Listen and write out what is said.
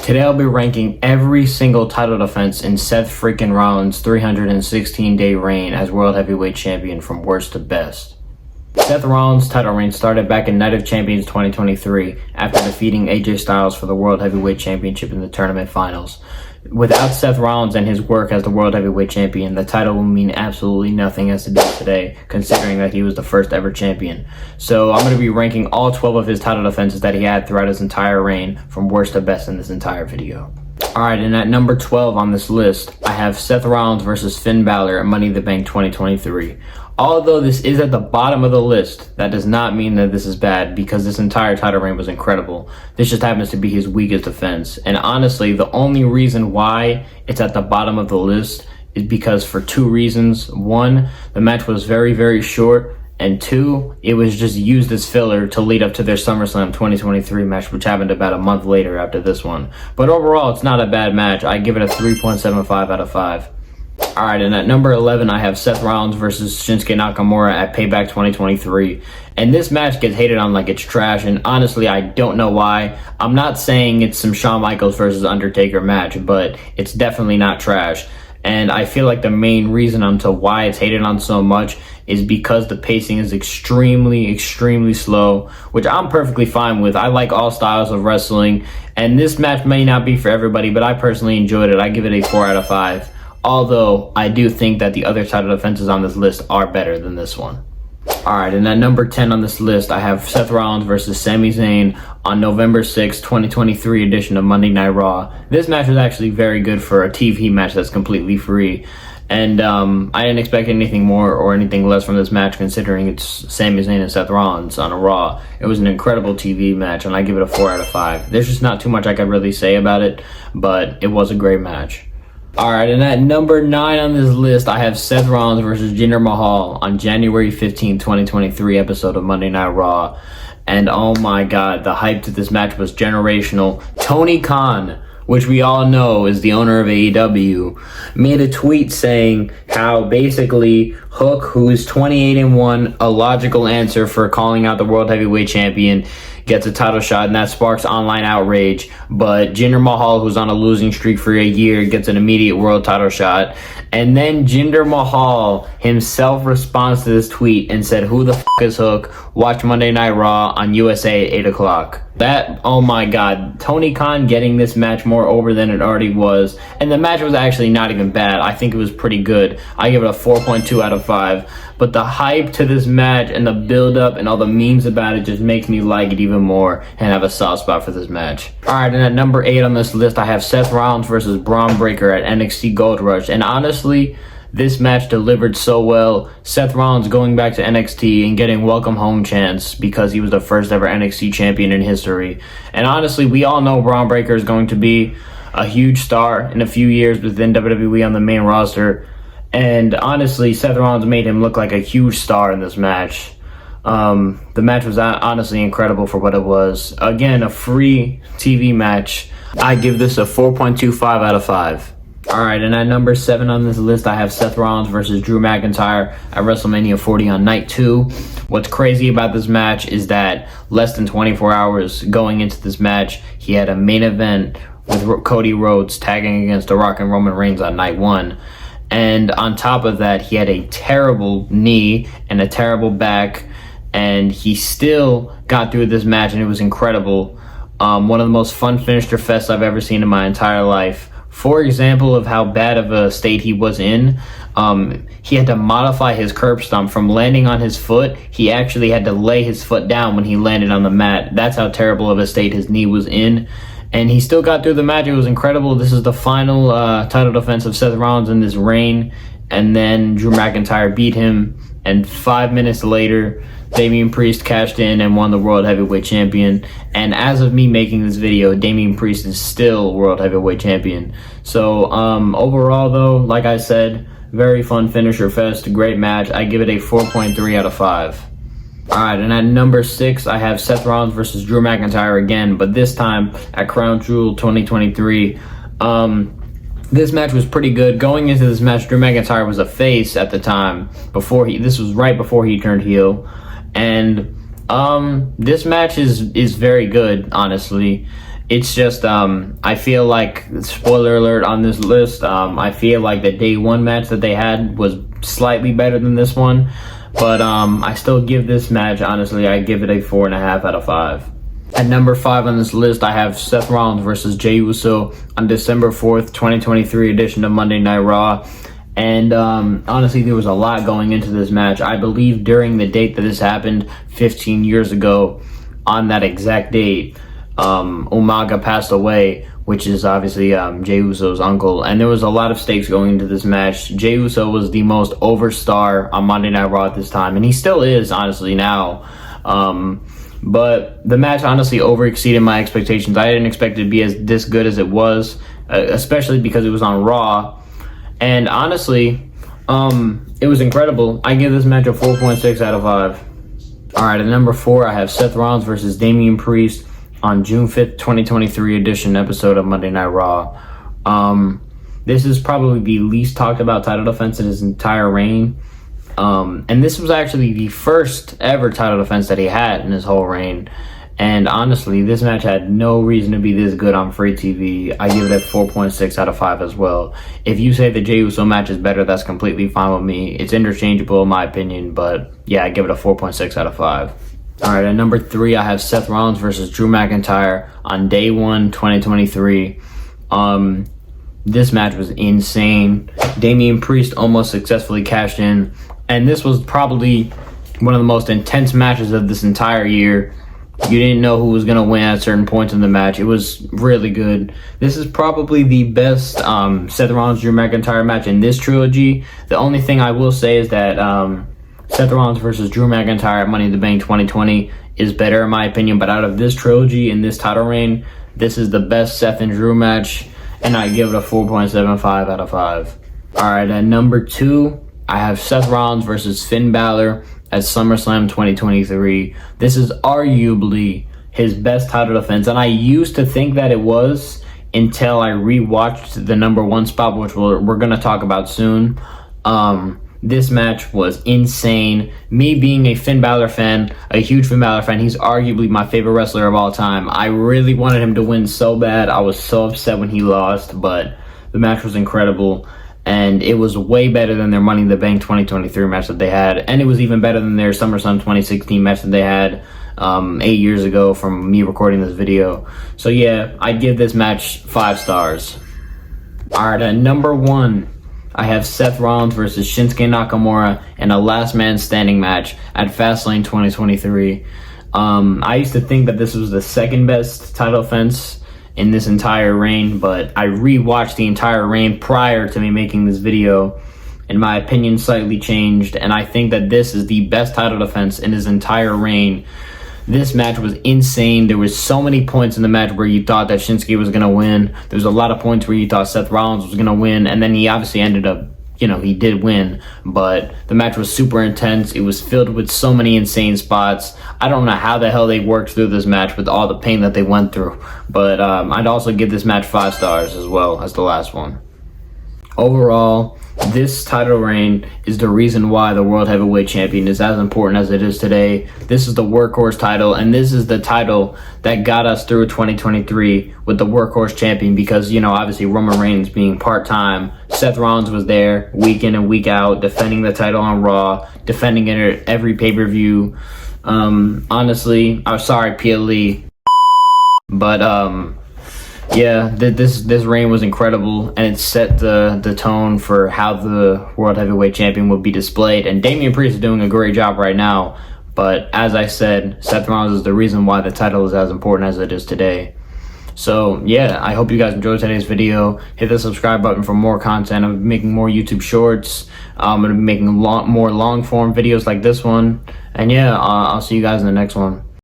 Today I'll be ranking every single title defense in Seth freaking Rollins' 316-day reign as World Heavyweight Champion from worst to best. Seth Rollins' title reign started back in Night of Champions 2023 after defeating AJ Styles for the World Heavyweight Championship in the tournament finals. Without Seth Rollins and his work as the World Heavyweight Champion, the title will mean absolutely nothing as it does today, considering that he was the first ever champion. So I'm going to be ranking all 12 of his title defenses that he had throughout his entire reign from worst to best in this entire video. Alright, and at number 12 on this list, I have Seth Rollins versus Finn Balor at Money in the Bank 2023. Although this is at the bottom of the list, that does not mean that this is bad, because this entire title reign was incredible. This just happens to be his weakest defense. And honestly, the only reason why it's at the bottom of the list is because for two reasons. One, the match was very, very short. And two, it was just used as filler to lead up to their SummerSlam 2023 match, which happened about a month later after this one. But overall, it's not a bad match. I give it a 3.75 out of 5. Alright, and at number 11, I have Seth Rollins versus Shinsuke Nakamura at Payback 2023. And this match gets hated on like it's trash, and honestly, I don't know why. I'm not saying it's some Shawn Michaels versus Undertaker match, but it's definitely not trash. And I feel like the main reason onto why it's hated on so much is because the pacing is extremely, extremely slow, which I'm perfectly fine with. I like all styles of wrestling, and this match may not be for everybody, but I personally enjoyed it. I give it a 4 out of 5. Although, I do think that the other title defenses on this list are better than this one. Alright, and at number 10 on this list, I have Seth Rollins versus Sami Zayn on November 6, 2023 edition of Monday Night Raw. This match was actually very good for a TV match that's completely free. And I didn't expect anything more or anything less from this match, considering it's Sami Zayn and Seth Rollins on a Raw. It was an incredible TV match, and I give it a 4 out of 5. There's just not too much I could really say about it, but it was a great match. Alright, and at number 9 on this list, I have Seth Rollins versus Jinder Mahal on January 15, 2023 episode of Monday Night Raw. And oh my god, the hype to this match was generational. Tony Khan, which we all know is the owner of AEW, made a tweet saying how basically Hook, who is 28-1, a logical answer for calling out the World Heavyweight Champion, gets a title shot, and that sparks online outrage. But Jinder Mahal, who's on a losing streak for a year, gets an immediate world title shot. And then Jinder Mahal himself responds to this tweet and said, "Who the f*** is Hook? Watch Monday Night Raw on USA at 8 o'clock. That, oh my god, Tony Khan getting this match more over than it already was. And the match was actually not even bad. I think it was pretty good. I give it a 4.2 out of 5. But the hype to this match and the build-up and all the memes about it just makes me like it even more and have a soft spot for this match. Alright, and at number 8 on this list, I have Seth Rollins versus Braun Breaker at NXT Gold Rush. And honestly, this match delivered so well. Seth Rollins going back to NXT and getting welcome home chants because he was the first ever NXT champion in history. And honestly, we all know Braun Breaker is going to be a huge star in a few years within WWE on the main roster. And honestly, Seth Rollins made him look like a huge star in this match. The match was honestly incredible for what it was. Again, a free TV match. I give this a 4.25 out of 5. Alright, and at number 7 on this list, I have Seth Rollins versus Drew McIntyre at WrestleMania 40 on night 2. What's crazy about this match is that less than 24 hours going into this match, he had a main event with Cody Rhodes tagging against The Rock and Roman Reigns on night 1. And on top of that, he had a terrible knee and a terrible back, and he still got through this match, and it was incredible. One of the most fun finisher fests I've ever seen in my entire life. For example of how bad of a state he was in, he had to modify his curb stomp from landing on his foot. He actually had to lay his foot down when he landed on the mat. That's how terrible of a state his knee was in. And he still got through the match. It was incredible. This is the final title defense of Seth Rollins in this reign. And then Drew McIntyre beat him. And 5 minutes later, Damian Priest cashed in and won the World Heavyweight Champion. And as of me making this video, Damian Priest is still World Heavyweight Champion. So overall, though, like I said, very fun finisher fest. Great match. I give it a 4.3 out of 5. Alright, and at number 6, I have Seth Rollins versus Drew McIntyre again, but this time at Crown Jewel 2023. This match was pretty good. Going into this match, Drew McIntyre was a face at the time. This was right before he turned heel. And this match is very good, honestly. It's just, I feel like, spoiler alert on this list, I feel like the day one match that they had was slightly better than this one. But I still give this match, honestly, I give it a 4.5 out of 5. At number 5 on this list, I have Seth Rollins versus Jey Uso on December 4th, 2023 edition of Monday Night Raw. And honestly, there was a lot going into this match. I believe during the date that this happened, 15 years ago, on that exact date, Umaga passed away, which is obviously Jey Uso's uncle. And there was a lot of stakes going into this match. Jey Uso was the most over star on Monday Night Raw at this time, and he still is, honestly, now. But the match honestly over-exceeded my expectations. I didn't expect it to be this good as it was, especially because it was on Raw. And honestly, it was incredible. I give this match a 4.6 out of 5. Alright, at number 4, I have Seth Rollins versus Damian Priest on June 5th, 2023 edition episode of Monday Night Raw. This is probably the least talked about title defense in his entire reign. And this was actually the first ever title defense that he had in his whole reign. And honestly, this match had no reason to be this good on free TV. I give it a 4.6 out of 5 as well. If you say the Jey Uso match is better, that's completely fine with me. It's interchangeable in my opinion, but yeah, I give it a 4.6 out of 5. Alright, at number 3, I have Seth Rollins versus Drew McIntyre on day 1, 2023. This match was insane. Damian Priest almost successfully cashed in. And this was probably one of the most intense matches of this entire year. You didn't know who was going to win at certain points in the match. It was really good. This is probably the best Seth Rollins-Drew McIntyre match in this trilogy. The only thing I will say is that Seth Rollins versus Drew McIntyre at Money in the Bank 2020 is better in my opinion. But out of this trilogy in this title reign, this is the best Seth and Drew match. And I give it a 4.75 out of 5. Alright, at number 2, I have Seth Rollins versus Finn Balor at SummerSlam 2023. This is arguably his best title defense, and I used to think that it was until I rewatched the number 1 spot, which we're going to talk about soon. This match was insane. Me being a Finn Balor fan, a huge Finn Balor fan, he's arguably my favorite wrestler of all time. I really wanted him to win so bad. I was so upset when he lost, but the match was incredible. And it was way better than their Money in the Bank 2023 match that they had. And it was even better than their SummerSlam 2016 match that they had 8 years ago from me recording this video. So yeah, I'd give this match 5 stars. Alright, at number 1, I have Seth Rollins versus Shinsuke Nakamura in a last man standing match at Fastlane 2023. I used to think that this was the second best title defense in this entire reign, but I rewatched the entire reign prior to me making this video, and my opinion slightly changed, and I think that this is the best title defense in his entire reign. This match was insane. There was so many points in the match where you thought that Shinsuke was going to win. There was a lot of points where you thought Seth Rollins was going to win, and then he obviously ended up, he did win, but the match was super intense. It was filled with so many insane spots. I don't know how the hell they worked through this match with all the pain that they went through, but I'd also give this match 5 stars as well as the last one. Overall, this title reign is the reason why the World Heavyweight Champion is as important as it is today. This is the workhorse title, and this is the title that got us through 2023 with the workhorse champion because, obviously Roman Reigns being part-time, Seth Rollins was there week in and week out, defending the title on Raw, defending it at every pay-per-view. Honestly, I'm sorry, PLE, but yeah, this reign was incredible, and it set the tone for how the World Heavyweight Champion would be displayed. And Damian Priest is doing a great job right now, but as I said, Seth Rollins is the reason why the title is as important as it is today. So yeah, I hope you guys enjoyed today's video. Hit the subscribe button for more content. I'm making more YouTube shorts. I'm going to be making more long form videos like this one. And yeah, I'll see you guys in the next one.